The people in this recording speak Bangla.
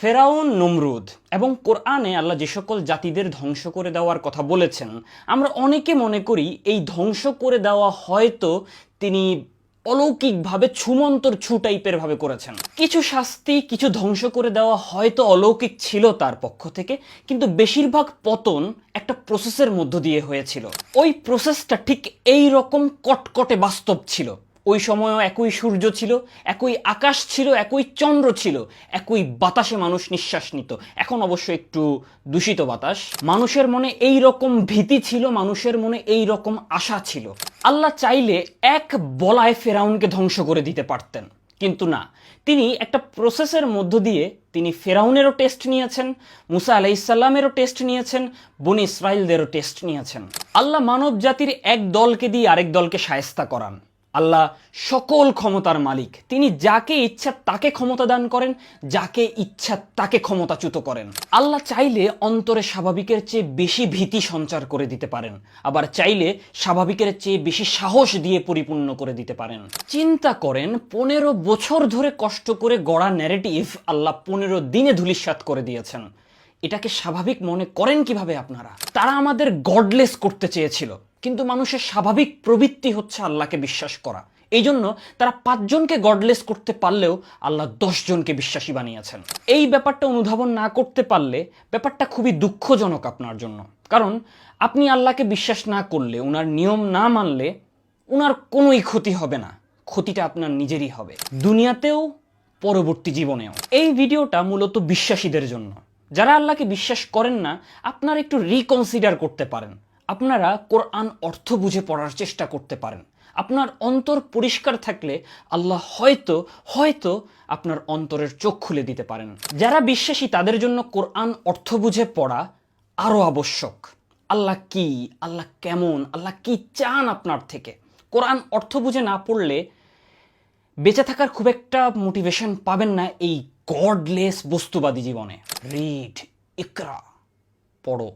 ফেরাউন, নমরুদ এবং কোরআনে আল্লাহ যে সকল জাতিদের ধ্বংস করে দেওয়ার কথা বলেছেন, আমরা অনেকে মনে করি এই ধ্বংস করে দেওয়া হয়তো তিনি অলৌকিকভাবে ছুমন্তর ছু টাইপের ভাবে করেছেন। কিছু শাস্তি, কিছু ধ্বংস করে দেওয়া হয়তো অলৌকিক ছিল তার পক্ষ থেকে, কিন্তু বেশিরভাগ পতন একটা প্রসেসের মধ্য দিয়ে হয়েছিল। ওই প্রসেসটা ঠিক এই রকম কটকটে বাস্তব ছিল। ওই সময়ও একই সূর্য ছিল, একই আকাশ ছিল, একই চন্দ্র ছিল, একই বাতাসে মানুষ নিঃশ্বাস নিত। এখন অবশ্য একটু দূষিত বাতাস। মানুষের মনে এই রকম ভীতি ছিল, মানুষের মনে এই রকম আশা ছিল। আল্লাহ চাইলে এক বলায় ফেরাউনকে ধ্বংস করে দিতে পারতেন, কিন্তু না, তিনি একটা প্রসেসের মধ্য দিয়ে তিনি ফেরাউনেরও টেস্ট নিয়েছেন, মুসা আলাইহিসসালামেরও টেস্ট নিয়েছেন, বনি ইসরাইলদেরও টেস্ট নিয়েছেন। আল্লাহ মানব জাতির এক দলকে দিয়ে আরেক দলকে শায়েস্তা করান। আল্লাহ সকল ক্ষমতার মালিক, তিনি যাকে ইচ্ছা তাকে ক্ষমতা দান করেন, যাকে ইচ্ছা তাকে ক্ষমতাচ্যুত করেন। আল্লাহ চাইলে অন্তরে স্বাভাবিকের চেয়ে বেশি ভীতি সঞ্চার করে দিতে পারেন, আবার চাইলে স্বাভাবিকের চেয়ে বেশি সাহস দিয়ে পরিপূর্ণ করে দিতে পারেন। চিন্তা করেন, 15 বছর ধরে কষ্ট করে গড়া ন্যারেটিভ আল্লাহ 15 দিনে ধূলিসাৎ করে দিয়েছেন। এটাকে স্বাভাবিক মনে করেন কিভাবে আপনারা? তারা আমাদের গডলেস করতে চেয়েছিল, কিন্তু মানুষের স্বাভাবিক প্রবৃত্তি হচ্ছে আল্লাহকে বিশ্বাস করা। এই জন্য তারা 5 জনকে গডলেস করতে পারলেও আল্লাহ 10 জনকে বিশ্বাসী বানিয়েছেন। এই ব্যাপারটা অনুধাবন না করতে পারলে ব্যাপারটা খুবই দুঃখজনক আপনার জন্য। কারণ আপনি আল্লাহকে বিশ্বাস না করলে, উনার নিয়ম না মানলে উনার কোনোই ক্ষতি হবে না, ক্ষতিটা আপনার নিজেরই হবে, দুনিয়াতেও পরবর্তী জীবনেও। এই ভিডিওটা মূলত বিশ্বাসীদের জন্য। যারা আল্লাহকে বিশ্বাস করেন না, আপনারা একটু রিকনসিডার করতে পারেন। আপনারা কোরআন অর্থ বুঝে পড়ার চেষ্টা করতে পারেন। আপনার অন্তর পরিষ্কার থাকলে আল্লাহ হয়তো আপনার অন্তরের চোখ খুলে দিতে পারেন। যারা বিশ্বাসী তাদের জন্য কোরআন অর্থ বুঝে পড়া আরও আবশ্যক। আল্লাহ কি, আল্লাহ কেমন, আল্লাহ কি চান আপনার থেকে, কোরআন অর্থ বুঝে না পড়লে বেঁচে থাকার খুব একটা মোটিভেশন পাবেন না এই গডলেস বস্তুবাদী জীবনে। রিড, ইকরা, পড়ো।